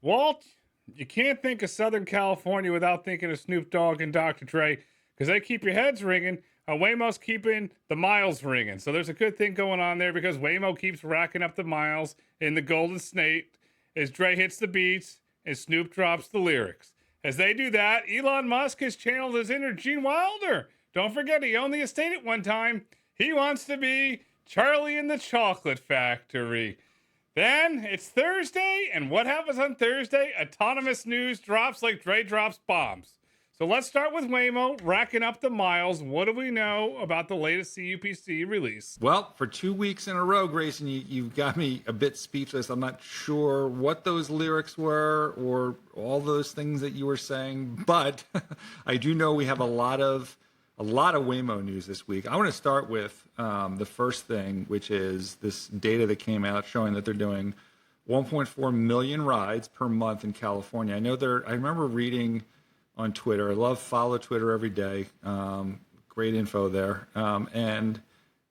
Walt, you can't think of Southern California without thinking of Snoop Dogg and Dr. Dre, because they keep your heads ringing. Waymo's keeping the miles ringing. So there's a good thing going on there because Waymo keeps racking up the miles in the Golden State as Dre hits the beats and Snoop drops the lyrics. As they do that, Elon Musk has channeled his inner Gene Wilder. Don't forget, he owned the estate at one time. He wants to be Charlie in the Chocolate Factory. Then it's Thursday, and what happens on Thursday? Autonomous news drops like Dre drops bombs. So let's start with Waymo, racking up the miles. What do we know about the latest CPUC release? Well, for 2 weeks in a row, Grayson, you've got me a bit speechless. I'm not sure what those lyrics were or all those things that you were saying, but I do know we have a lot of Waymo news this week. I want to start with the first thing, which is this data that came out showing that they're doing 1.4 million rides per month in California. I remember reading on Twitter. I follow Twitter every day. Great info there. And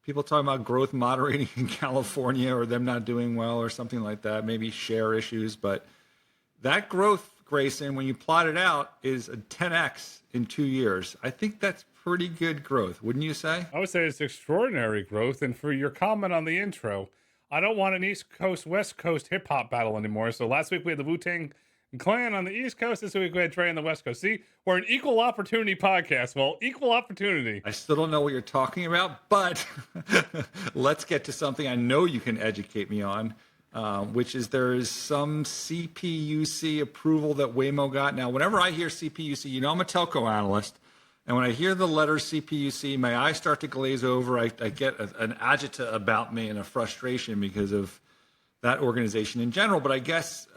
people talking about growth moderating in California or them not doing well or something like that, maybe share issues. But that growth, Grayson, when you plot it out, is a 10x in 2 years. I think that's pretty good growth, wouldn't you say? I would say it's extraordinary growth. And for your comment on the intro, I don't want an East Coast, West Coast hip hop battle anymore. So last week we had the Wu-Tang Clan on the East Coast. This week we had Dre on the West Coast. See, we're an equal opportunity podcast. Well, equal opportunity. I still don't know what you're talking about, but let's get to something I know you can educate me on, which is there is some CPUC approval that Waymo got. Now, whenever I hear CPUC, I'm a telco analyst. And when I hear the letter CPUC, my eyes start to glaze over. I get an agita about me and a frustration because of that organization in general. But I guess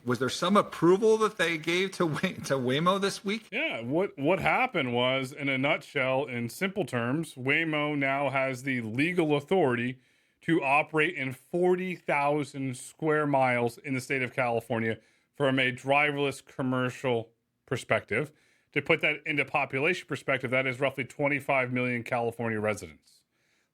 was there some approval that they gave to Waymo this week? Yeah, what happened was, in a nutshell, in simple terms, Waymo now has the legal authority to operate in 40,000 square miles in the state of California from a driverless commercial perspective. To put that into population perspective, that is roughly 25 million California residents.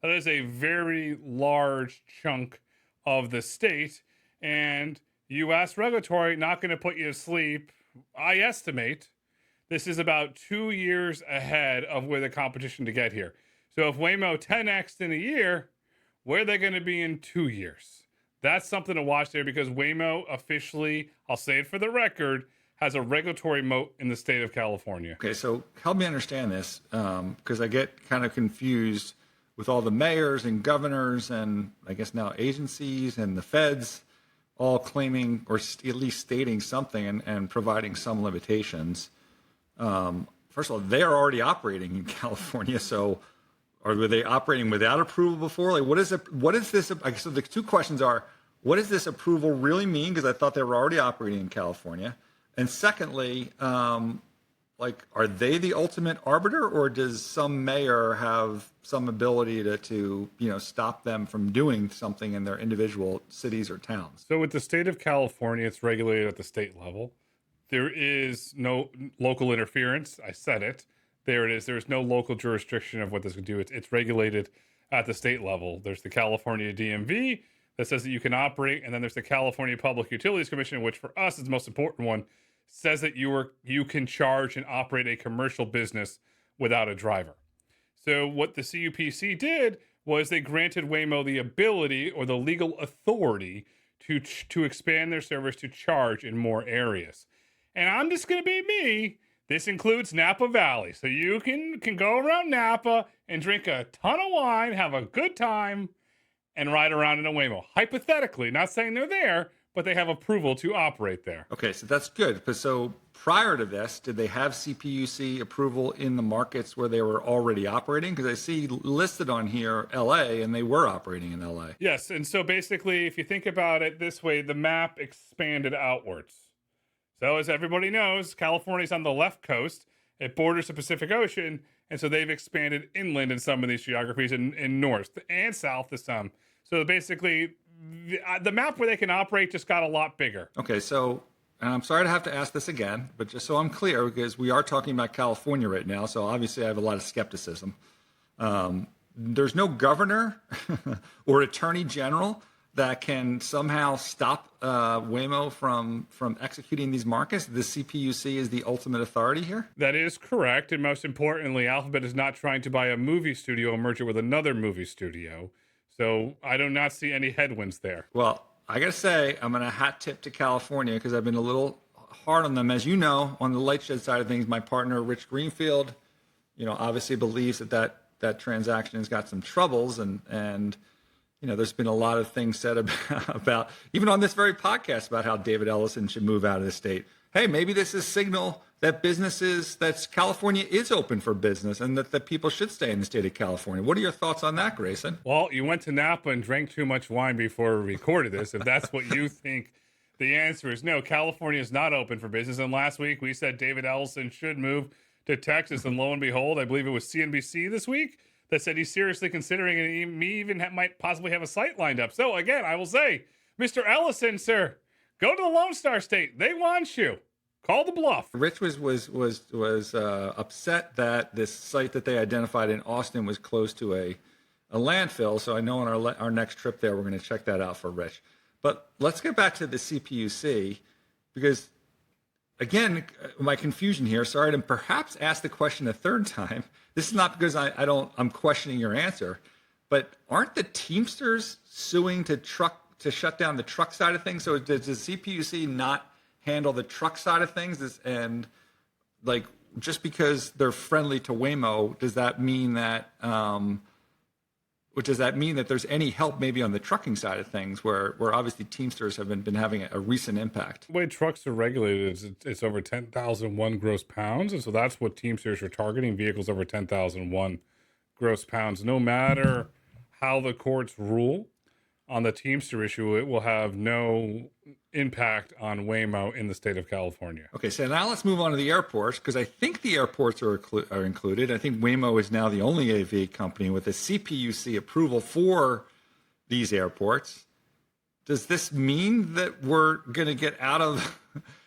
That is a very large chunk of the state, and U.S. regulatory not going to put you to sleep. I estimate this is about 2 years ahead of where the competition to get here. So if Waymo 10x'd in a year, where are they going to be in 2 years? That's something to watch there because Waymo officially, I'll say it for the record, has a regulatory moat in the state of California. Okay, so help me understand this, because I get kind of confused with all the mayors and governors and I guess now agencies and the feds all claiming or at least stating something and providing some limitations. First of all, they are already operating in California, so were they operating without approval before? Like, what is this? So the two questions are, what does this approval really mean? Because I thought they were already operating in California. And secondly, are they the ultimate arbiter, or does some mayor have some ability to stop them from doing something in their individual cities or towns? So with the state of California, it's regulated at the state level. There is no local interference. I said it. There it is. There's no local jurisdiction of what this can do. It's regulated at the state level. There's the California DMV that says that you can operate, and then there's the California Public Utilities Commission, which for us is the most important one, says that you can charge and operate a commercial business without a driver. So what the CPUC did was they granted Waymo the ability or the legal authority to expand their service to charge in more areas. And I'm just going to be me. This includes Napa Valley. So you can go around Napa and drink a ton of wine, have a good time, and ride around in a Waymo. Hypothetically, not saying they're there, but they have approval to operate there. Okay, so that's good. But so prior to this, did they have CPUC approval in the markets where they were already operating? Because I see listed on here LA, and they were operating in LA. Yes, and so basically, if you think about it this way, the map expanded outwards. So as everybody knows, California's on the left coast. It borders the Pacific Ocean, and so they've expanded inland in some of these geographies and north and south to some. So basically, the map where they can operate just got a lot bigger. Okay, so, and I'm sorry to have to ask this again, but just so I'm clear, because we are talking about California right now, so obviously I have a lot of skepticism. There's no governor or attorney general that can somehow stop Waymo from executing these markets? The CPUC is the ultimate authority here? That is correct. And most importantly, Alphabet is not trying to buy a movie studio and merge it with another movie studio. So I do not see any headwinds there. Well, I got to say, I'm going to hat tip to California because I've been a little hard on them. As you know, on the Lightshed side of things, my partner, Rich Greenfield, obviously believes that transaction has got some troubles. And there's been a lot of things said about, even on this very podcast, about how David Ellison should move out of the state. Hey, maybe this is signal that California is open for business and that people should stay in the state of California. What are your thoughts on that, Grayson? Well, you went to Napa and drank too much wine before we recorded this. If that's what you think, the answer is no. California is not open for business. And last week we said David Ellison should move to Texas. And lo and behold, I believe it was CNBC this week that said he's seriously considering it. And he even might possibly have a site lined up. So again, I will say, Mr. Ellison, sir, go to the Lone Star State. They want you. Call the bluff. Rich was upset that this site that they identified in Austin was close to a landfill. So I know on our next trip there, we're going to check that out for Rich. But let's get back to the CPUC, because again, my confusion here. Sorry to perhaps ask the question a third time. This is not because I'm questioning your answer, but aren't the Teamsters suing to shut down the truck side of things? So does the CPUC not handle the truck side of things? And like, just because they're friendly to Waymo, does that mean that there's any help maybe on the trucking side of things, where obviously Teamsters have been having a recent impact? The way trucks are regulated is it's over 10,001 gross pounds. And so that's what Teamsters are targeting, vehicles over 10,001 gross pounds. No matter how the courts rule on the Teamster issue, it will have no impact on Waymo in the state of California. Okay, so now let's move on to the airports, because I think the airports are included. I think Waymo is now the only AV company with a CPUC approval for these airports. Does this mean that we're going to get out of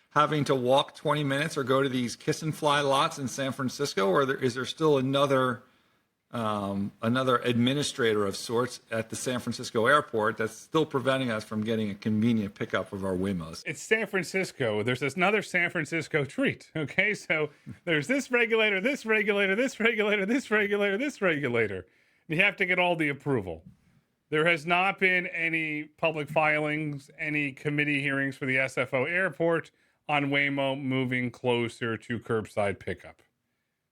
having to walk 20 minutes or go to these kiss and fly lots in San Francisco, or is there still another administrator of sorts at the San Francisco airport that's still preventing us from getting a convenient pickup of our Waymos? It's San Francisco. There's another San Francisco treat. Okay, so there's this regulator, this regulator, this regulator, this regulator, this regulator. You have to get all the approval. There has not been any public filings, any committee hearings for the SFO airport on Waymo moving closer to curbside pickup.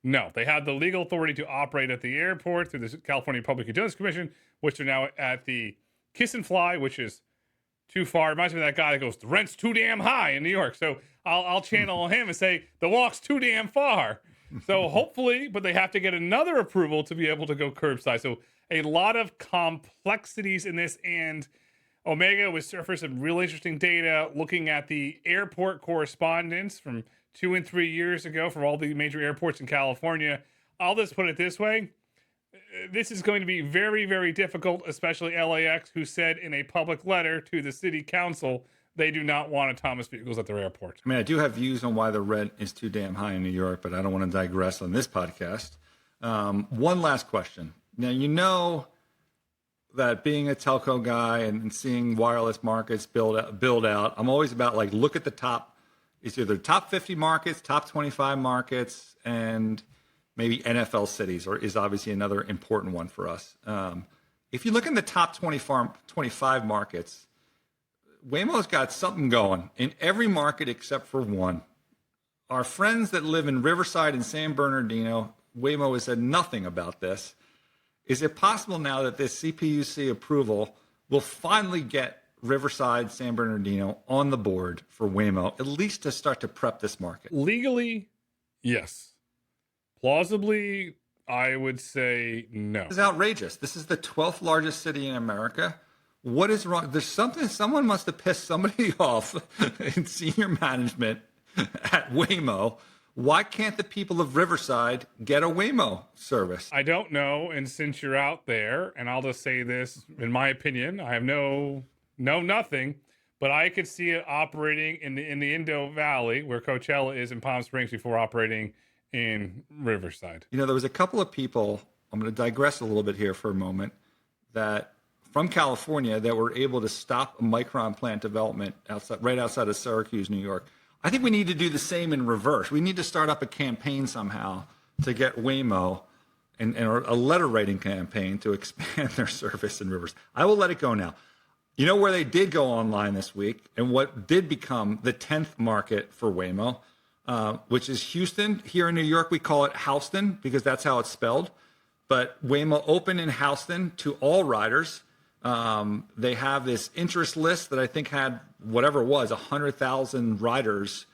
No, they had the legal authority to operate at the airport through the California Public Utilities Commission, which are now at the Kiss and Fly, which is too far. It reminds me of that guy that goes, the rent's too damn high in New York. So I'll channel him and say, the walk's too damn far. So hopefully, but they have to get another approval to be able to go curbside. So a lot of complexities in this, and Omega was surfaced some real interesting data looking at the airport correspondence from 2 and 3 years ago for all the major airports in California. I'll just put it this way. This is going to be very, very difficult, especially LAX, who said in a public letter to the city council they do not want autonomous vehicles at their airport. I mean, I do have views on why the rent is too damn high in New York, but I don't want to digress on this podcast. One last question. Now, you know that being a telco guy and seeing wireless markets build out, I'm always about, like, look at the top. It's either top 50 markets, top 25 markets, and maybe NFL cities is obviously another important one for us. If you look in the top 25 markets, Waymo's got something going in every market except for one. Our friends that live in Riverside and San Bernardino, Waymo has said nothing about this. Is it possible now that this CPUC approval will finally get Riverside, San Bernardino on the board for Waymo, at least to start to prep this market? Legally, yes. Plausibly, I would say no. This is outrageous. This is the 12th largest city in America. What is wrong? There's something, someone must have pissed somebody off in senior management at Waymo. Why can't the people of Riverside get a Waymo service? I don't know. And since you're out there, and I'll just say this, in my opinion, I have nothing, but I could see it operating in the Indo Valley, where Coachella is in Palm Springs, before operating in Riverside. You know, there was a couple of people, I'm going to digress a little bit here for a moment, that from California that were able to stop a Micron plant development right outside of Syracuse, New York. I think we need to do the same in reverse. We need to start up a campaign somehow to get Waymo and a letter writing campaign to expand their service in rivers. I will let it go now. You know where they did go online this week and what did become the 10th market for Waymo, which is Houston. Here in New York, we call it Houston because that's how it's spelled. But Waymo opened in Houston to all riders. They have this interest list that I think had whatever it was, 100,000 riders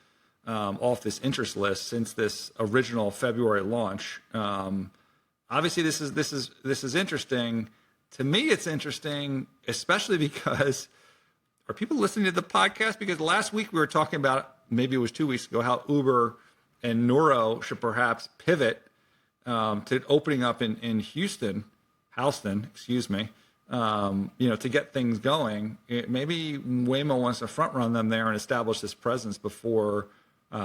off this interest list since this original February launch. Obviously, this is interesting. To me, it's interesting, especially because are people listening to the podcast? Because last week we were talking about, maybe it was 2 weeks ago, how Uber and Nuro should perhaps pivot to opening up in Houston, excuse me, to get things going. Maybe Waymo wants to front run them there and establish this presence before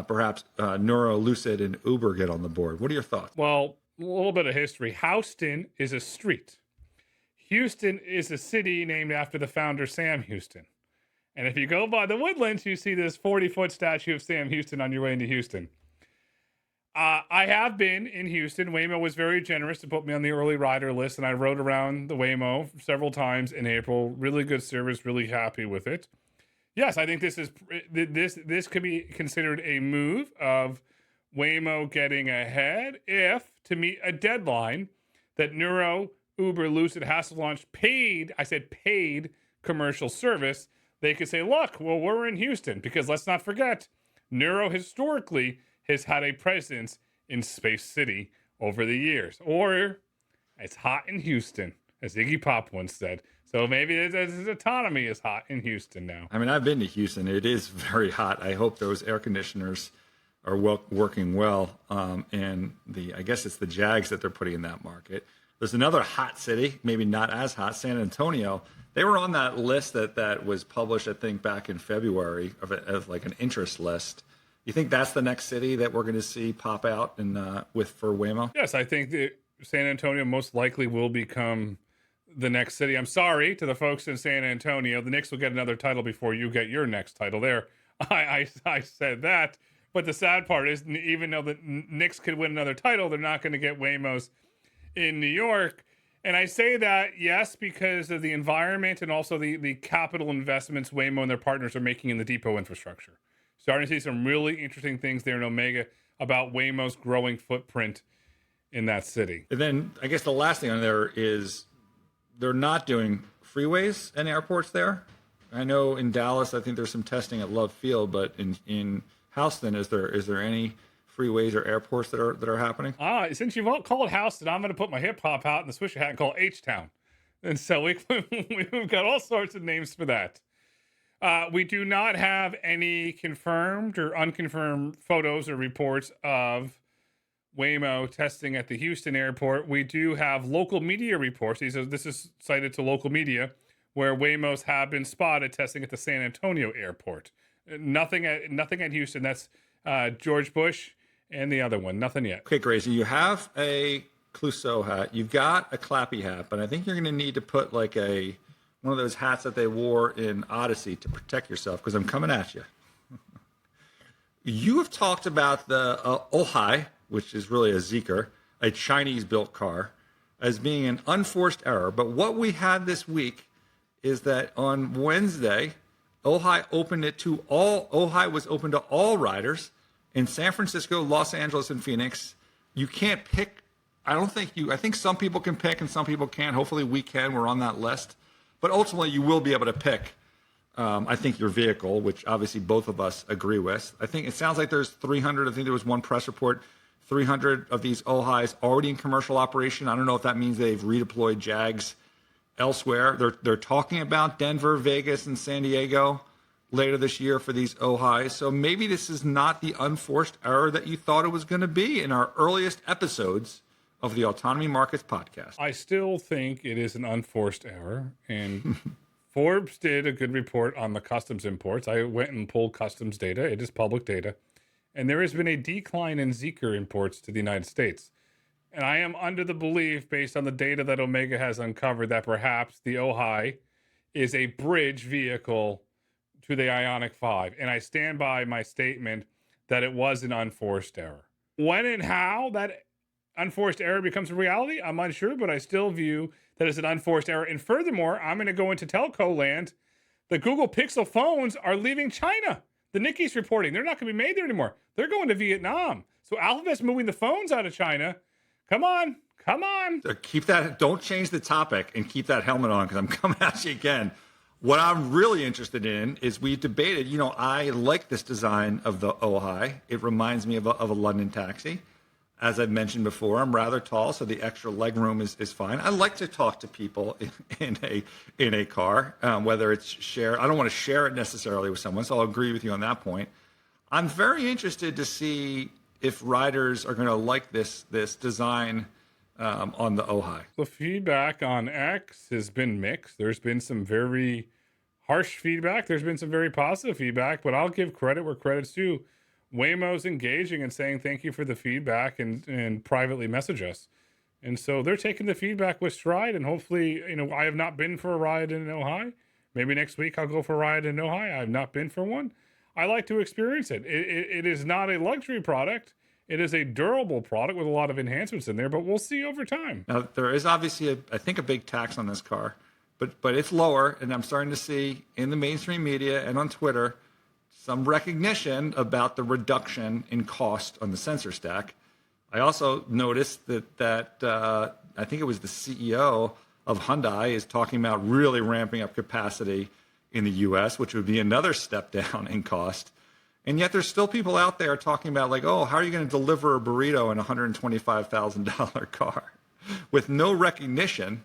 perhaps Nuro, Lucid, and Uber get on the board. What are your thoughts? Well, a little bit of history. Houston is a street. Houston is a city named after the founder, Sam Houston. And if you go by the Woodlands, you see this 40-foot statue of Sam Houston on your way into Houston. I have been in Houston. Waymo was very generous to put me on the early rider list, and I rode around the Waymo several times in April. Really good service, really happy with it. Yes, I think this could be considered a move of Waymo getting ahead if, to meet a deadline that Nuro, Uber, Lucid has to launch paid commercial service, they could say, look, well, we're in Houston, because let's not forget, Nuro historically has had a presence in Space City over the years. Or it's hot in Houston, as Iggy Pop once said. So maybe his autonomy is hot in Houston now. I mean, I've been to Houston. It is very hot. I hope those air conditioners are working well. And I guess it's the Jags that they're putting in that market. There's another hot city, maybe not as hot, San Antonio. They were on that list that was published, I think, back in February of like an interest list. You think that's the next city that we're going to see pop out for Waymo? Yes, I think that San Antonio most likely will become the next city. I'm sorry to the folks in San Antonio. The Knicks will get another title before you get your next title there. I said that. But the sad part is, even though the Knicks could win another title, they're not going to get Waymos in New York. And I say that, yes, because of the environment and also the capital investments Waymo and their partners are making in the depot infrastructure. Starting to see some really interesting things there in Omega about Waymo's growing footprint in that city. And then I guess the last thing on there is they're not doing freeways and airports there. I know in Dallas, I think there's some testing at Love Field, but in Houston, is there any freeways or airports that are happening? Since you won't call it Houston, I'm going to put my hip hop out in the Swisher hat and call it H-Town. And so we've got all sorts of names for that. We do not have any confirmed or unconfirmed photos or reports of Waymo testing at the Houston airport. We do have local media reports. This is cited to local media where Waymos have been spotted testing at the San Antonio airport. Nothing at Houston. That's George Bush and the other one. Nothing yet. Okay, Grayson, you have a Clouseau hat. You've got a Clappy hat, but I think you're going to need to put like one of those hats that they wore in Odyssey to protect yourself, because I'm coming at you. You have talked about the Ojai, which is really a Zeekr, a Chinese-built car, as being an unforced error. But what we had this week is that on Wednesday, Ojai was open to all riders in San Francisco, Los Angeles, and Phoenix. You can't pick. I think some people can pick and some people can't. Hopefully we can. We're on that list. But ultimately, you will be able to pick, I think, your vehicle, which obviously both of us agree with. I think it sounds like there's 300. I think there was one press report, 300 of these Ojais already in commercial operation. I don't know if that means they've redeployed Jags elsewhere. They're talking about Denver, Vegas, and San Diego later this year for these Ojais. So maybe this is not the unforced error that you thought it was going to be in our earliest episodes of the Autonomy Markets podcast. I still think it is an unforced error. And Forbes did a good report on the customs imports. I went and pulled customs data. It is public data. And there has been a decline in Zeekr imports to the United States. And I am under the belief, based on the data that Omega has uncovered, that perhaps the Ojai is a bridge vehicle to the Ioniq 5. And I stand by my statement that it was an unforced error. When and how that unforced error becomes a reality, I'm unsure, but I still view that as an unforced error. And furthermore, I'm going to go into telco land. The Google Pixel phones are leaving China. The Nikkei's reporting they're not going to be made there anymore. They're going to Vietnam. So Alphabet's moving the phones out of China. Come on. So keep that. Don't change the topic and keep that helmet on because I'm coming at you again. What I'm really interested in is we debated, I like this design of the Ojai. It reminds me of a London taxi. As I've mentioned before, I'm rather tall, so the extra leg room is fine. I like to talk to people in a car, whether it's share. I don't want to share it necessarily with someone, so I'll agree with you on that point. I'm very interested to see if riders are going to like this design on the Ojai. The feedback on X has been mixed. There's been some very harsh feedback. There's been some very positive feedback, but I'll give credit where credit's due. Waymo's engaging and saying thank you for the feedback and privately message us. And so they're taking the feedback with stride, and hopefully, I have not been for a ride in Ojai. Maybe next week I'll go for a ride in Ojai. I have not been for one. I like to experience it. It is not a luxury product. It is a durable product with a lot of enhancements in there, but we'll see over time. Now, there is obviously, I think, a big tax on this car, but it's lower, and I'm starting to see in the mainstream media and on Twitter some recognition about the reduction in cost on the sensor stack. I also noticed that I think it was the CEO of Hyundai is talking about really ramping up capacity in the U.S., which would be another step down in cost. And yet there's still people out there talking about how are you going to deliver a burrito in a $125,000 car with no recognition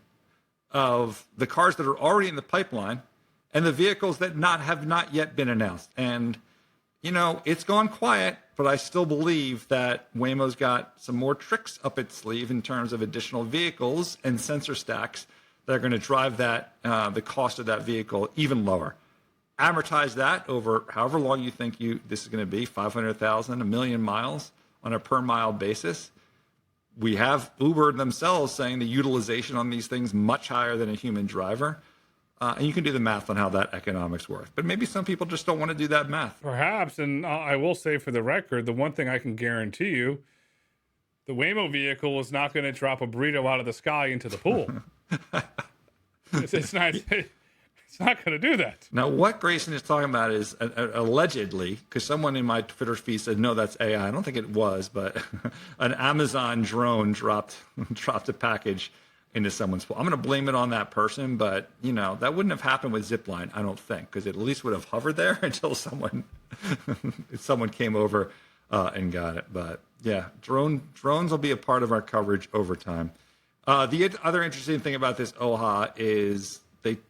of the cars that are already in the pipeline and the vehicles that have not yet been announced. And, it's gone quiet, but I still believe that Waymo's got some more tricks up its sleeve in terms of additional vehicles and sensor stacks that are going to drive that the cost of that vehicle even lower. Amortize that over however long you think this is going to be, 500,000, 1 million miles on a per mile basis. We have Uber themselves saying the utilization on these things much higher than a human driver. And you can do the math on how that economics works. But maybe some people just don't want to do that math. Perhaps, and I will say for the record, the one thing I can guarantee you, the Waymo vehicle is not going to drop a burrito out of the sky into the pool. It's not... It's not going to do that. Now, what Grayson is talking about is allegedly, because someone in my Twitter feed said, no, that's AI. I don't think it was, but an Amazon drone dropped a package into someone's pool. I'm going to blame it on that person, but, that wouldn't have happened with Zipline, I don't think, because it at least would have hovered there until someone came over and got it. But, yeah, drones will be a part of our coverage over time. The other interesting thing about this Ojai is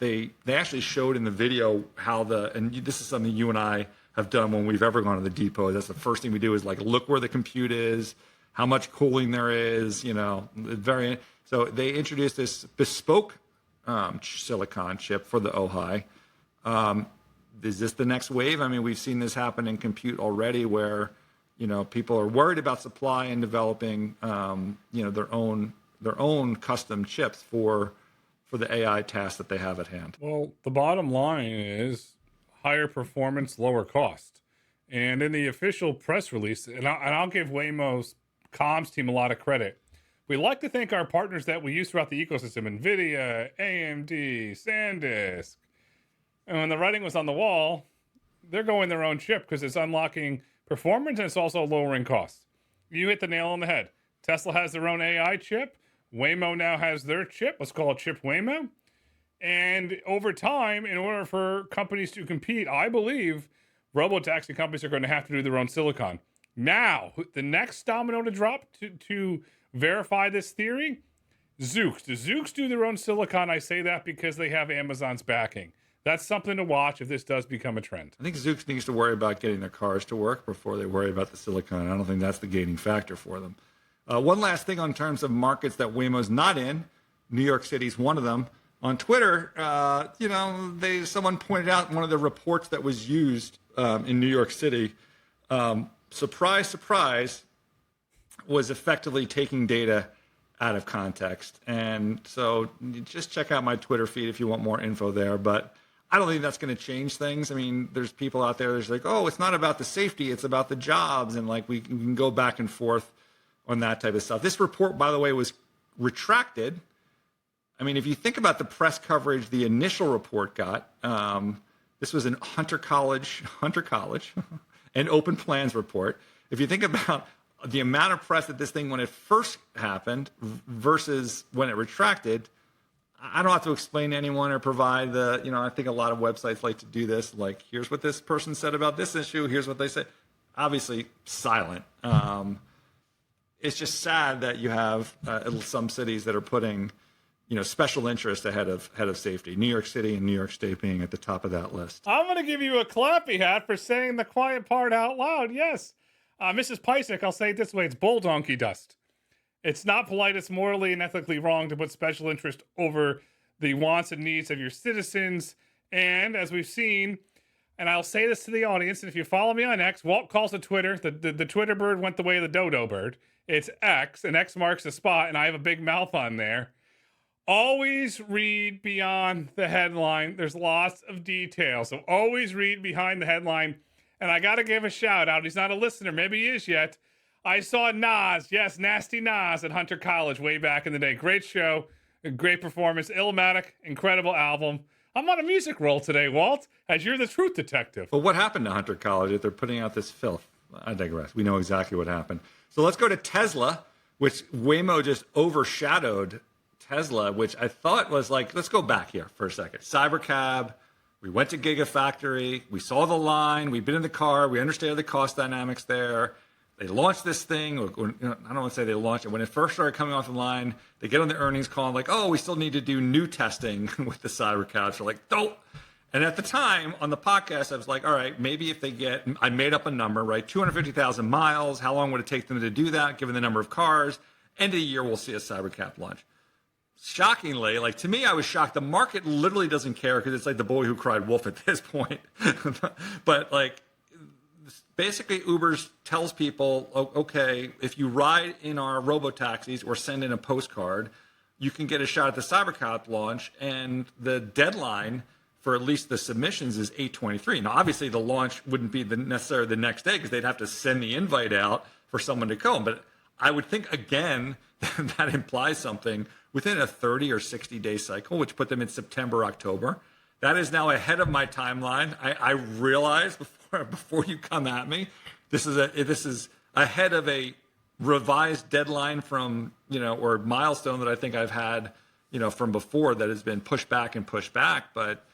they actually showed in the video how and this is something you and I have done when we've ever gone to the depot. That's the first thing we do is look where the compute is, how much cooling there is, so they introduced this bespoke silicon chip for the Ojai. Is this the next wave? I mean, we've seen this happen in compute already where, people are worried about supply and developing, their own custom chips for the AI tasks that they have at hand. Well, the bottom line is higher performance, lower cost. And in the official press release, and I'll give Waymo's comms team a lot of credit. We like to thank our partners that we use throughout the ecosystem, NVIDIA, AMD, SanDisk. And when the writing was on the wall, they're going their own chip because it's unlocking performance and it's also lowering costs. You hit the nail on the head. Tesla has their own AI chip. Waymo now has their chip. Let's call it Chip Waymo. And over time, in order for companies to compete, I believe robotaxi companies are going to have to do their own silicon. Now, the next domino to drop to verify this theory, Zoox. The Zoox do their own silicon. I say that because they have Amazon's backing. That's something to watch if this does become a trend. I think Zoox needs to worry about getting their cars to work before they worry about the silicon. I don't think that's the gating factor for them. One last thing on terms of markets that Waymo's not in. New York City's one of them. On Twitter, someone pointed out one of the reports that was used in New York City. Surprise, surprise, was effectively taking data out of context. And so just check out my Twitter feed if you want more info there. But I don't think that's going to change things. I mean, there's people out there that's like, oh, it's not about the safety, it's about the jobs. And like we can go back and forth on that type of stuff. This report, by the way, was retracted. I mean, if you think about the press coverage the initial report got, this was an Hunter College, an open plans report. If you think about the amount of press that this thing, when it first happened versus when it retracted, I don't have to explain to anyone or provide the, I think a lot of websites like to do this. Like, here's what this person said about this issue. Here's what they said. Obviously silent. It's just sad that you have some cities that are putting, special interest ahead of safety. New York City and New York State being at the top of that list. I'm going to give you a clappy hat for saying the quiet part out loud. Yes. Mrs. Piecyk, I'll say it this way. It's bull donkey dust. It's not polite. It's morally and ethically wrong to put special interest over the wants and needs of your citizens. And as we've seen, and I'll say this to the audience, and if you follow me on X, Walt calls it Twitter. The Twitter bird went the way of the dodo bird. It's X, and X marks the spot, and I have a big mouth on there. Always read beyond the headline. There's lots of details, so always read behind the headline. And I got to give a shout out. He's not a listener. Maybe he is yet. I saw Nas, yes, Nasty Nas at Hunter College way back in the day. Great show, great performance, Illmatic, incredible album. I'm on a music roll today, Walt, as you're the truth detective. But what happened to Hunter College if they're putting out this filth? I digress. We know exactly what happened. So let's go to Tesla, which Waymo just overshadowed Tesla, which I thought was like, let's go back here for a second. Cybercab, we went to Gigafactory, we saw the line, we've been in the car, we understand the cost dynamics there. They launched this thing, I don't want to say they launched it. When it first started coming off the line, they get on the earnings call and like, oh, we still need to do new testing with the Cybercab. So like, don't. And at the time on the podcast, I was like, all right, maybe if they I made up a number, right? 250,000 miles. How long would it take them to do that, given the number of cars? End of the year, we'll see a Cybercab launch. Shockingly, like to me, I was shocked. The market literally doesn't care because it's like the boy who cried wolf at this point. But like, basically, Uber tells people, okay, if you ride in our Robotaxis or send in a postcard, you can get a shot at the Cybercab launch. And the deadline for at least the submissions is 8/23. Now, obviously, the launch wouldn't be necessarily the next day because they'd have to send the invite out for someone to come. But I would think, again, that implies something within a 30 or 60-day cycle, which put them in September, October. That is now ahead of my timeline. I realize before you come at me, this is ahead of a revised deadline from, or milestone that I think I've had, from before that has been pushed back and pushed back. But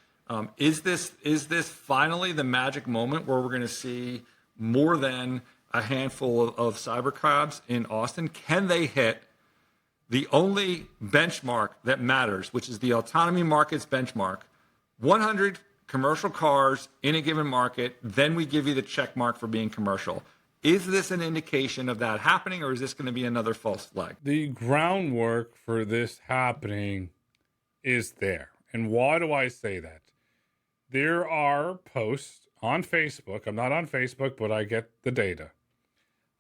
is this finally the magic moment where we're going to see more than a handful of cybercabs in Austin? Can they hit the only benchmark that matters, which is the Autonomy Markets benchmark? 100 commercial cars in a given market, then we give you the check mark for being commercial. Is this an indication of that happening, or is this going to be another false flag? The groundwork for this happening is there. And why do I say that? There are posts on Facebook. I'm not on Facebook, but I get the data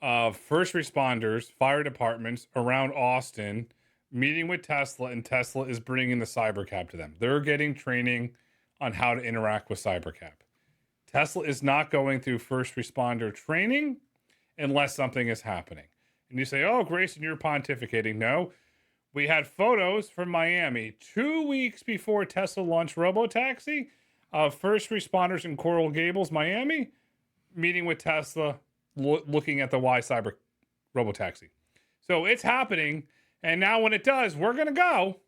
of first responders, fire departments around Austin meeting with Tesla, and Tesla is bringing the Cybercab to them. They're getting training on how to interact with Cybercab. Tesla is not going through first responder training unless something is happening. And you say, oh, Grayson, you're pontificating. No, we had photos from Miami 2 weeks before Tesla launched Robotaxi of first responders in Coral Gables, Miami, meeting with Tesla, looking at the Y Cyber Robotaxi. So it's happening. And now when it does, we're going to go.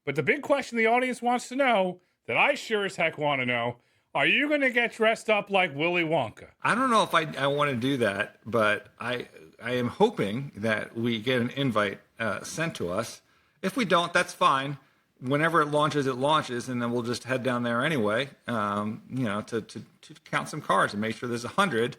But the big question the audience wants to know, that I sure as heck want to know, are you going to get dressed up like Willy Wonka? I don't know if I want to do that, but I am hoping that we get an invite sent to us. If we don't, that's fine. Whenever it launches, and then we'll just head down there anyway, to count some cars and make sure there's 100.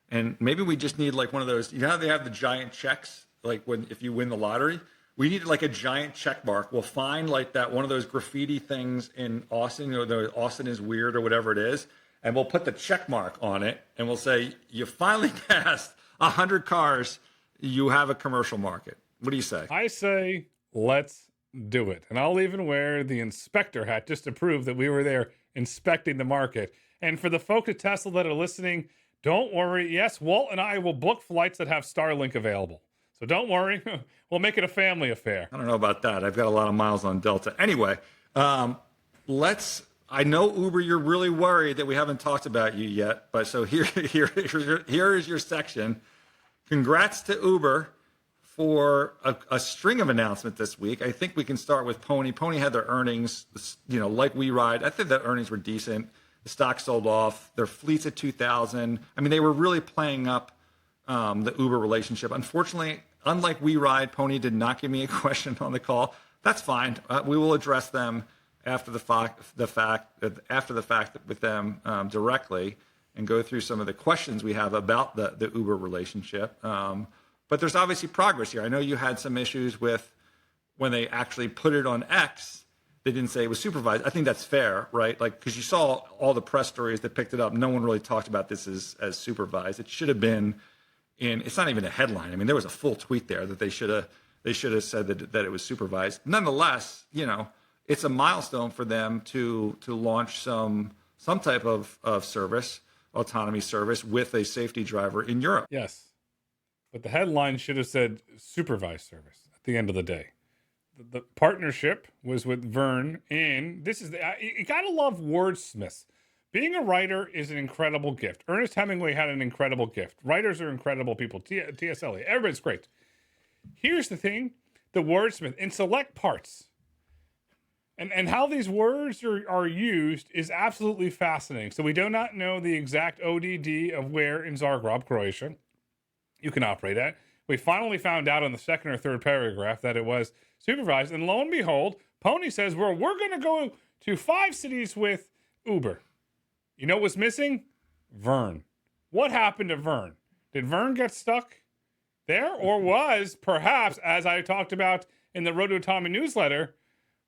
And maybe we just need like one of those, how they have the giant checks, like if you win the lottery? We need like a giant check mark. We'll find like that one of those graffiti things in Austin, the Austin is weird or whatever it is, and we'll put the check mark on it, and we'll say, you finally passed 100 cars, you have a commercial market. What do you say? I say Let's do it. And I'll even wear the inspector hat just to prove that we were there inspecting the market. And for the folk at Tesla that are listening, don't worry. Yes, Walt and I will book flights that have Starlink available. So don't worry. We'll make it a family affair. I don't know about that. I've got a lot of miles on Delta. Anyway, I know Uber, you're really worried that we haven't talked about you yet, but so here is your section. Congrats to Uber for a string of announcements this week. I think we can start with Pony. Pony had their earnings, like WeRide. I think the earnings were decent. The stock sold off. Their fleet's at 2,000. I mean, they were really playing up the Uber relationship. Unfortunately, unlike WeRide, Pony did not give me a question on the call. That's fine. We will address them after the fact with them directly and go through some of the questions we have about the Uber relationship. But there's obviously progress here. I know you had some issues with when they actually put it on X. They didn't say it was supervised. I think that's fair, right? Like, because you saw all the press stories that picked it up. No one really talked about this as supervised. It should have been it's not even a headline. I mean, there was a full tweet there that they should have said that it was supervised. Nonetheless, it's a milestone for them to launch some type of service, autonomy service with a safety driver in Europe. Yes. But the headline should have said supervised service at the end of the day. The partnership was with Verne, and you gotta love wordsmiths. Being a writer is an incredible gift. Ernest Hemingway had an incredible gift. Writers are incredible people. T.S. Eliot, everybody's great. Here's the thing, the wordsmith in select parts. And how these words are used is absolutely fascinating. So we do not know the exact ODD of where in Zagreb, Croatia, you can operate at. We finally found out in the second or third paragraph that it was supervised. And lo and behold, Pony says, we're going to go to 5 cities with Uber. You know what's missing? Verne. What happened to Verne? Did Verne get stuck there? Or was perhaps, as I talked about in the Road to Autonomy newsletter,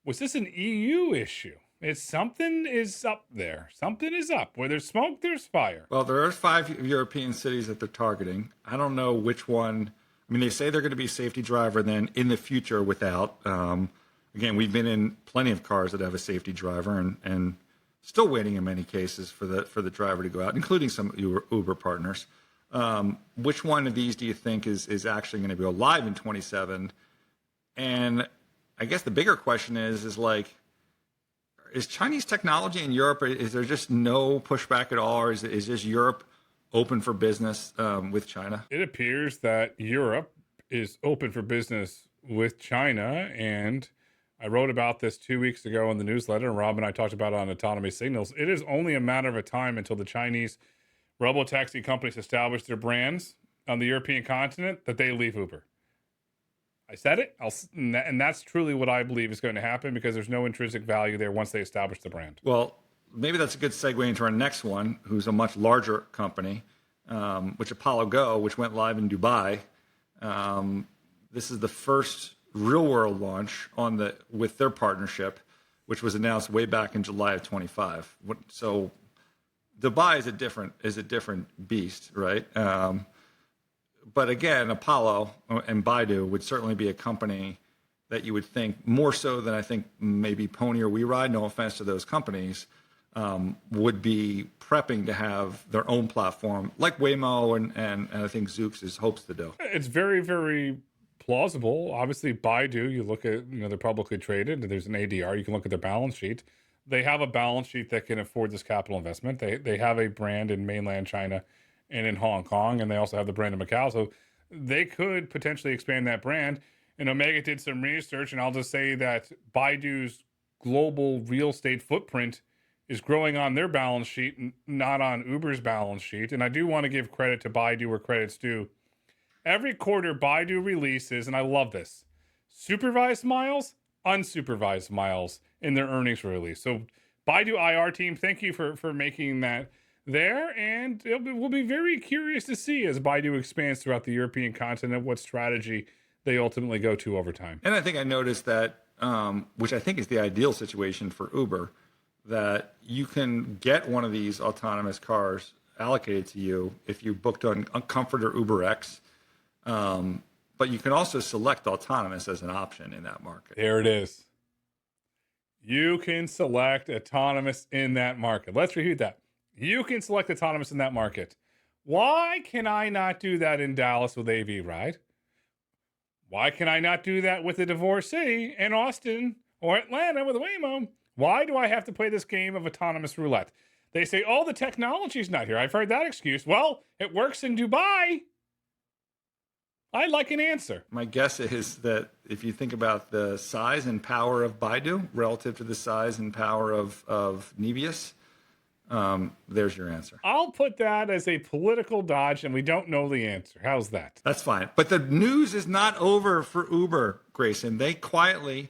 was this an EU issue? Something is up there. Something is up. Where there's smoke, there's fire. Well, there are 5 European cities that they're targeting. I don't know which one. I mean, they say they're going to be safety driver then in the future without. Again, we've been in plenty of cars that have a safety driver and still waiting in many cases for the driver to go out, including some Uber partners. Which one of these do you think is actually going to go live in 27? And I guess the bigger question is Chinese technology in Europe, is there just no pushback at all, or is just Europe open for business with China? It appears that Europe is open for business with China, and I wrote about this 2 weeks ago in the newsletter, and Rob and I talked about it on Autonomy Signals. It is only a matter of a time until the Chinese robotaxi companies establish their brands on the European continent that they leave Uber. I said it, and that's truly what I believe is going to happen, because there's no intrinsic value there once they establish the brand. Well, maybe that's a good segue into our next one, who's a much larger company, which Apollo Go, which went live in Dubai. This is the first real-world launch with their partnership, which was announced way back in July of 25. So Dubai is a different beast, right? But again, Apollo and Baidu would certainly be a company that you would think, more so than I think maybe Pony or WeRide, no offense to those companies, would be prepping to have their own platform like Waymo and I think Zoox hopes to do. It's very, very plausible. Obviously, Baidu, you look at, they're publicly traded. There's an ADR. You can look at their balance sheet. They have a balance sheet that can afford this capital investment. They have a brand in mainland China and in Hong Kong, and they also have the brand in Macau. So they could potentially expand that brand. And Omega did some research, and I'll just say that Baidu's global real estate footprint is growing on their balance sheet, not on Uber's balance sheet. And I do want to give credit to Baidu where credit's due. Every quarter, Baidu releases, and I love this, supervised miles, unsupervised miles in their earnings release. So Baidu IR team, thank you for making that there. And we'll be very curious to see as Baidu expands throughout the European continent what strategy they ultimately go to over time. And I think I noticed that, which I think is the ideal situation for Uber, that you can get one of these autonomous cars allocated to you if you booked on Comfort or UberX but you can also select autonomous as an option in that market. There it is. You can select autonomous in that market. Let's repeat that. You can select autonomous in that market. Why can I not do that in Dallas with Avride? Why can I not do that with a divorcee in Austin or Atlanta with Waymo? Why do I have to play this game of autonomous roulette? They say, oh, the technology's not here. I've heard that excuse. Well, it works in Dubai. I'd like an answer. My guess is that if you think about the size and power of Baidu relative to the size and power of Nebius, there's your answer. I'll put that as a political dodge, and we don't know the answer. How's that? That's fine. But the news is not over for Uber, Grayson. They quietly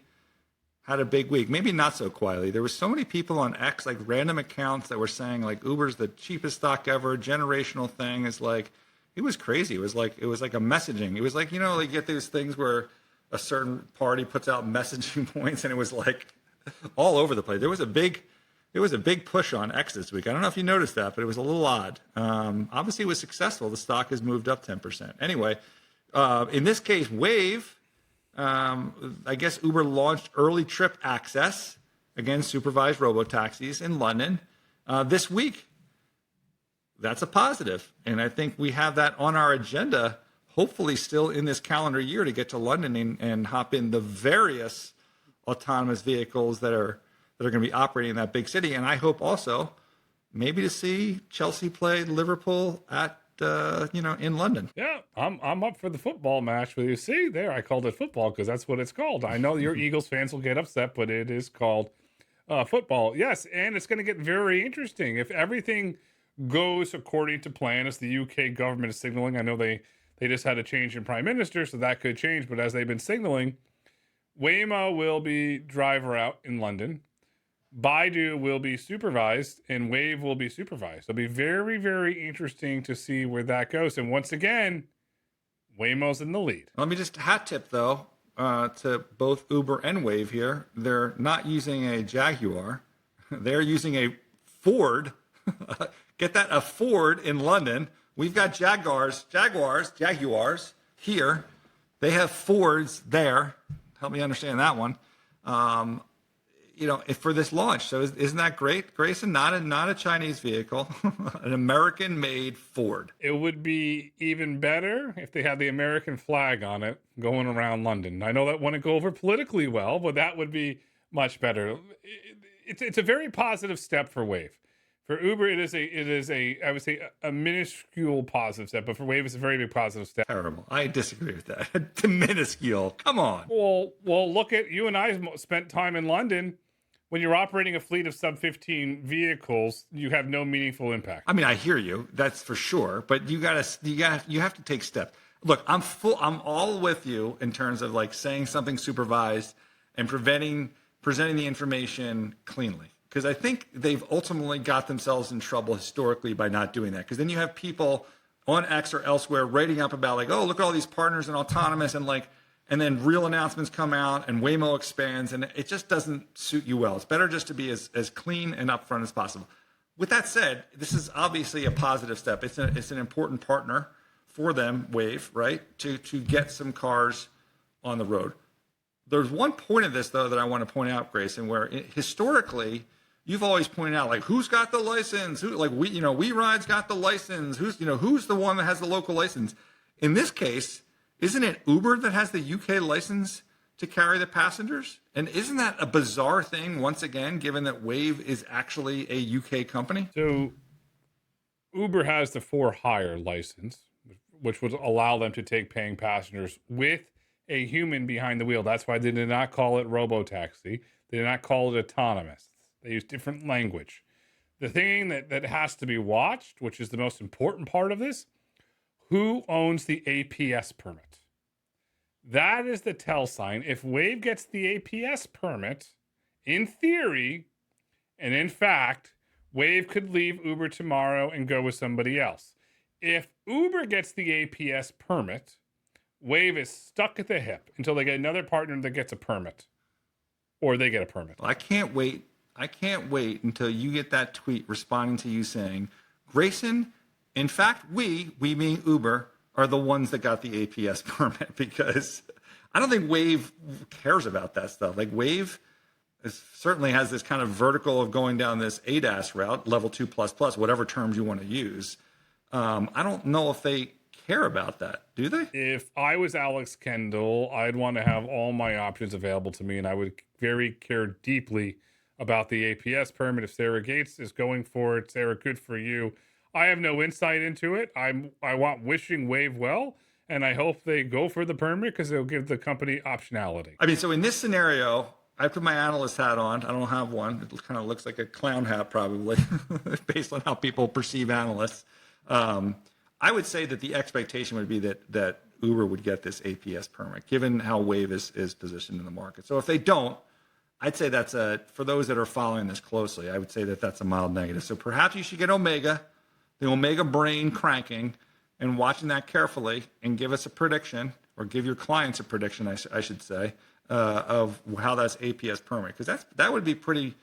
had a big week. Maybe not so quietly. There were so many people on X, like random accounts that were saying like Uber's the cheapest stock ever, generational thing. Is like, it was crazy. It was like a messaging. It was like, you know, you get these things where a certain party puts out messaging points, and it was like all over the place. There was a big push on X this week. I don't know if you noticed that, but it was a little odd. Obviously, it was successful. The stock has moved up 10%. Anyway, in this case, Wayve, I guess Uber launched early trip access, again, supervised robotaxis in London this week. That's a positive. And I think we have that on our agenda, hopefully still in this calendar year, to get to London and hop in the various autonomous vehicles that are going to be operating in that big city. And I hope also maybe to see Chelsea play Liverpool at, in London. Yeah, I'm up for the football match with you. See, there, I called it football because that's what it's called. I know your Eagles fans will get upset, but it is called football. Yes, and it's going to get very interesting. If everything goes according to plan, as the UK government is signaling, I know they just had a change in prime minister, so that could change. But as they've been signaling, Waymo will be driver out in London. Baidu will be supervised, and Wayve will be supervised. It'll be very, very interesting to see where that goes. And once again, Waymo's in the lead. Let me just hat tip, though, to both Uber and Wayve here. They're not using a Jaguar. They're using a Ford. Get that, a Ford in London. We've got Jaguars here. They have Fords there. Help me understand that one. For this launch. So isn't that great, Grayson? Not a Chinese vehicle, an American-made Ford. It would be even better if they had the American flag on it going around London. I know that wouldn't go over politically well, but that would be much better. It's a very positive step for Wayve. For Uber, it is I would say a minuscule positive step, but for Wayve, it's a very big positive step. Terrible. I disagree with that. Minuscule. Come on. Well, look at you and I spent time in London. When you're operating a fleet of sub-15 vehicles, you have no meaningful impact. I mean, I hear you. That's for sure. But you have to take steps. Look, I'm all with you in terms of like saying something supervised and presenting the information cleanly. Because I think they've ultimately got themselves in trouble historically by not doing that. Because then you have people on X or elsewhere writing up about like, oh, look at all these partners in autonomous, and then real announcements come out and Waymo expands, and it just doesn't suit you well. It's better just to be as clean and upfront as possible. With that said, this is obviously a positive step. It's an important partner for them, Wayve, right, to get some cars on the road. There's one point of this, though, that I want to point out, Grayson, where historically you've always pointed out, like, who's got the license? WeRide's got the license. Who's the one that has the local license? In this case, isn't it Uber that has the UK license to carry the passengers? And isn't that a bizarre thing, once again, given that Wayve is actually a UK company? So Uber has the for-hire license, which would allow them to take paying passengers with a human behind the wheel. That's why they did not call it Robotaxi. They did not call it autonomous. They use different language. The thing that has to be watched, which is the most important part of this, who owns the APS permit? That is the tell sign. If Wayve gets the APS permit, in theory, and in fact, Wayve could leave Uber tomorrow and go with somebody else. If Uber gets the APS permit, Wayve is stuck at the hip until they get another partner that gets a permit, or they get a permit. Well, I can't wait until you get that tweet responding to you saying, Grayson, in fact, we mean Uber, are the ones that got the APS permit, because I don't think Wayve cares about that stuff. Like Wayve certainly has this kind of vertical of going down this ADAS route, level 2++, whatever terms you want to use. I don't know if they care about that, do they? If I was Alex Kendall, I'd want to have all my options available to me, and I would very care deeply about the APS permit. If Sarah Gates is going for it, Sarah, good for you. I have no insight into it. I want wishing Wayve well, and I hope they go for the permit because it'll give the company optionality. I mean, so in this scenario, I put my analyst hat on. I don't have one. It kind of looks like a clown hat, probably, based on how people perceive analysts. I would say that the expectation would be that Uber would get this APS permit, given how Wayve is positioned in the market. So if they don't, I'd say that's for those that are following this closely, I would say that that's a mild negative. So perhaps you should get Omega, the Omega brain cranking, and watching that carefully, and give us a prediction, or give your clients a prediction, I should say, of how that's APS permit, because that would be pretty.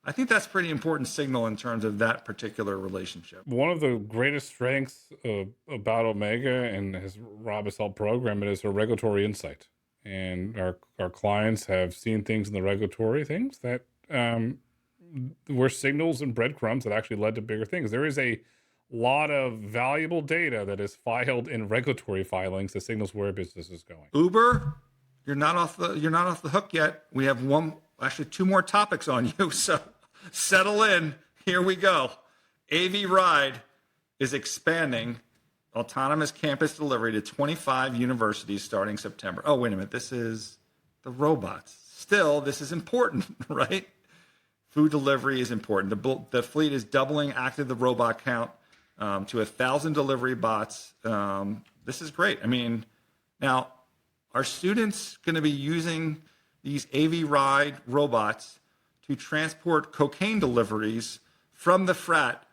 I think that's pretty important signal in terms of that particular relationship. One of the greatest strengths about Omega and his Robusol program is her regulatory insight. And our clients have seen things in the regulatory things that were signals and breadcrumbs that actually led to bigger things. There is a lot of valuable data that is filed in regulatory filings that signals where business is going. Uber, you're not off the hook yet. We have two more topics on you, so settle in. Here we go. Avride is expanding autonomous campus delivery to 25 universities starting September. Oh, wait a minute. This is the robots. Still, this is important, right? Food delivery is important. The fleet is doubling the robot count to 1,000 delivery bots. This is great. I mean, now, are students going to be using these Avride robots to transport cocaine deliveries from the frat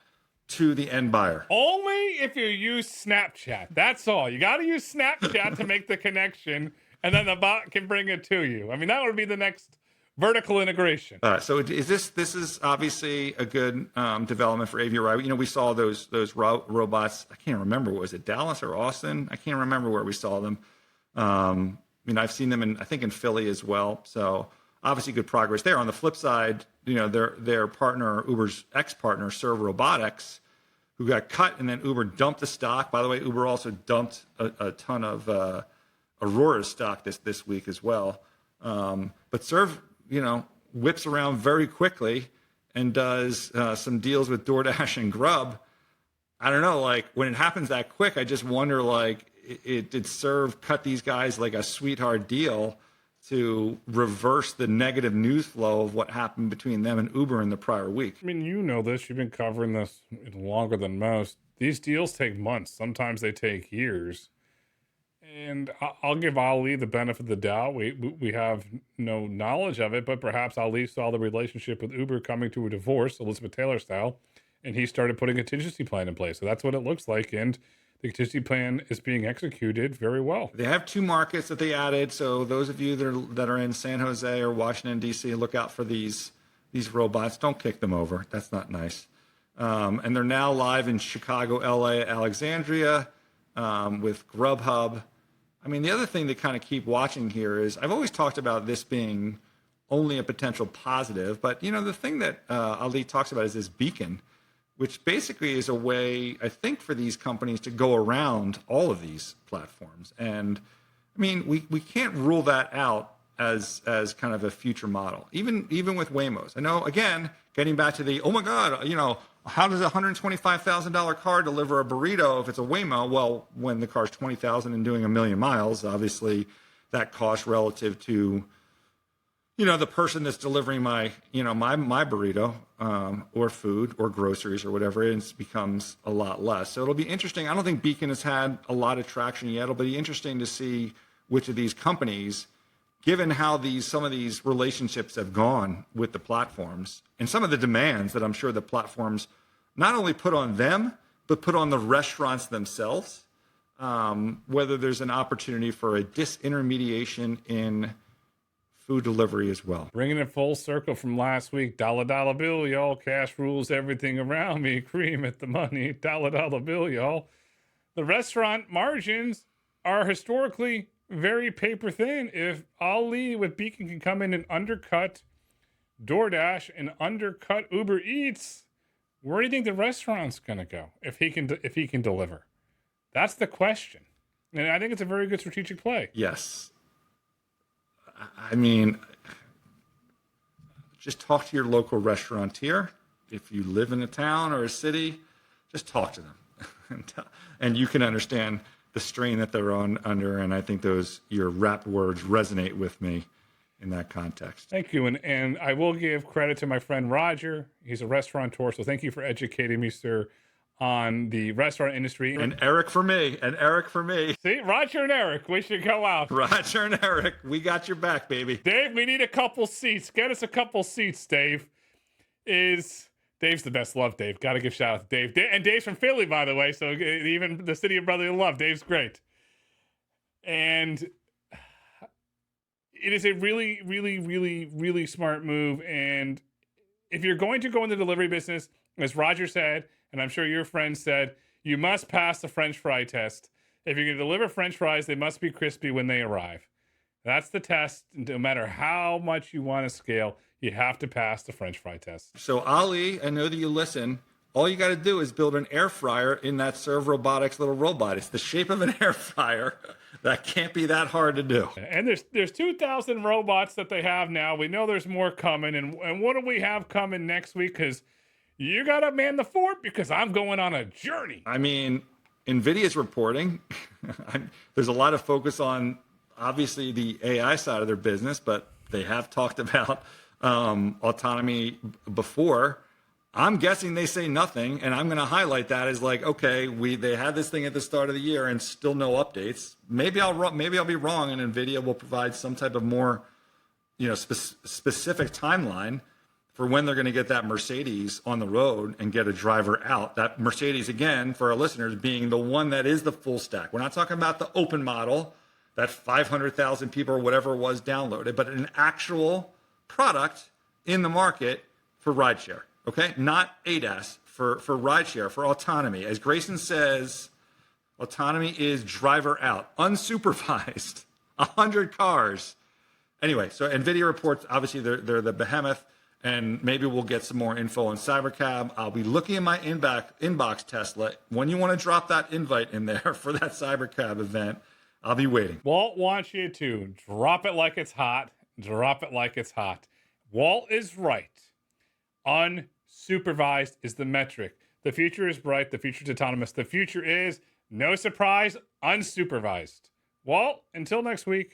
to the end buyer? Only if you use Snapchat. That's all. You got to use Snapchat to make the connection, and then the bot can bring it to you. I mean, that would be the next vertical integration. So this is obviously a good development for Avride. You know, we saw those robots. I can't remember, was it Dallas or Austin? I can't remember where we saw them. I've seen them in Philly as well. So obviously good progress there. On the flip side, you know, their partner, Uber's ex-partner, Serve Robotics, who got cut, and then Uber dumped the stock. By the way, Uber also dumped a ton of Aurora stock this week as well. But Serve, you know, whips around very quickly and does some deals with DoorDash and Grub. I don't know, like when it happens that quick, I just wonder, like, did Serve cut these guys like a sweetheart deal to reverse the negative news flow of what happened between them and Uber in the prior week? I mean, you know this. You've been covering this longer than most. These deals take months. Sometimes they take years. And I'll give Ali the benefit of the doubt. We have no knowledge of it, but perhaps Ali saw the relationship with Uber coming to a divorce, Elizabeth Taylor style, and he started putting a contingency plan in place. So that's what it looks like. And the contingency plan is being executed very well. They have 2 markets that they added. So those of you that are in San Jose or Washington, D.C., look out for these robots. Don't kick them over. That's not nice. And they're now live in Chicago, L.A., Alexandria with Grubhub. I mean, the other thing to kind of keep watching here is I've always talked about this being only a potential positive. But, you know, the thing that Ali talks about is this beacon, which basically is a way, I think, for these companies to go around all of these platforms. And I mean, we can't rule that out as kind of a future model, even with Waymos. I know, again, getting back to the, oh my God, you know, how does a $125,000 car deliver a burrito if it's a Waymo? Well, when the car's $20,000 and doing 1 million miles, obviously that cost relative to, you know, the person that's delivering my burrito or food or groceries or whatever, it becomes a lot less. So it'll be interesting. I don't think Beacon has had a lot of traction yet. It'll be interesting to see which of these companies, given how some of these relationships have gone with the platforms and some of the demands that I'm sure the platforms not only put on them, but put on the restaurants themselves, whether there's an opportunity for a disintermediation in food delivery as well. Bringing it full circle from last week. Dollar bill, y'all. Cash rules everything around me. Cream at the money. Dollar bill, y'all. the restaurant margins are historically very paper thin. If Ali with Beacon can come in and undercut DoorDash and undercut Uber Eats, where do you think the restaurant's going to go if he can deliver? That's the question. And I think it's a very good strategic play. Yes. I mean, just talk to your local restaurateur. If you live in a town or a city, just talk to them. And you can understand the strain that they're under. And I think your rap words resonate with me in that context. Thank you. And I will give credit to my friend Roger. He's a restaurateur. So thank you for educating me, sir, on the restaurant industry. And Eric for me. See, Roger and Eric, we should go out. Roger and Eric, we got your back, baby. Dave, we need a couple seats. Get us a couple seats, Dave. Dave's the best. Love Dave. Got to give shout out to Dave. And Dave's from Philly, by the way. So even the city of brotherly love, Dave's great. And it is a really, really, really, really smart move. And if you're going to go in the delivery business, as Roger said, and I'm sure your friend said, you must pass the French fry test. If you're going to deliver French fries, they must be crispy when they arrive. That's the test. No matter how much you want to scale, you have to pass the French fry test. So Ali, I know that you listen. All you got to do is build an air fryer in that Serve Robotics little robot. It's the shape of an air fryer. That can't be that hard to do. And there's 2,000 robots that they have now. We know there's more coming. And what do we have coming next week? Because you got to man the fort, because I'm going on a journey. I mean, NVIDIA's reporting. There's a lot of focus on, obviously, the AI side of their business, but they have talked about autonomy before. I'm guessing they say nothing, and I'm going to highlight that as like, okay, they had this thing at the start of the year and still no updates. Maybe I'll be wrong, and NVIDIA will provide some type of more, specific timeline for when they're going to get that Mercedes on the road and get a driver out. That Mercedes, again, for our listeners, being the one that is the full stack. We're not talking about the open model that 500,000 people or whatever it was downloaded, but an actual product in the market for rideshare. Okay, not ADAS, for rideshare, for autonomy. As Grayson says, autonomy is driver out, unsupervised, 100 cars. Anyway, so NVIDIA reports, obviously they're the behemoth, and maybe we'll get some more info on Cybercab. I'll be looking in my inbox, Tesla. When you want to drop that invite in there for that Cybercab event, I'll be waiting. Walt wants you to drop it like it's hot. Drop it like it's hot. Walt is right. Unsupervised is the metric. The future is bright. The future is autonomous. The future is, no surprise, unsupervised. Walt, until next week.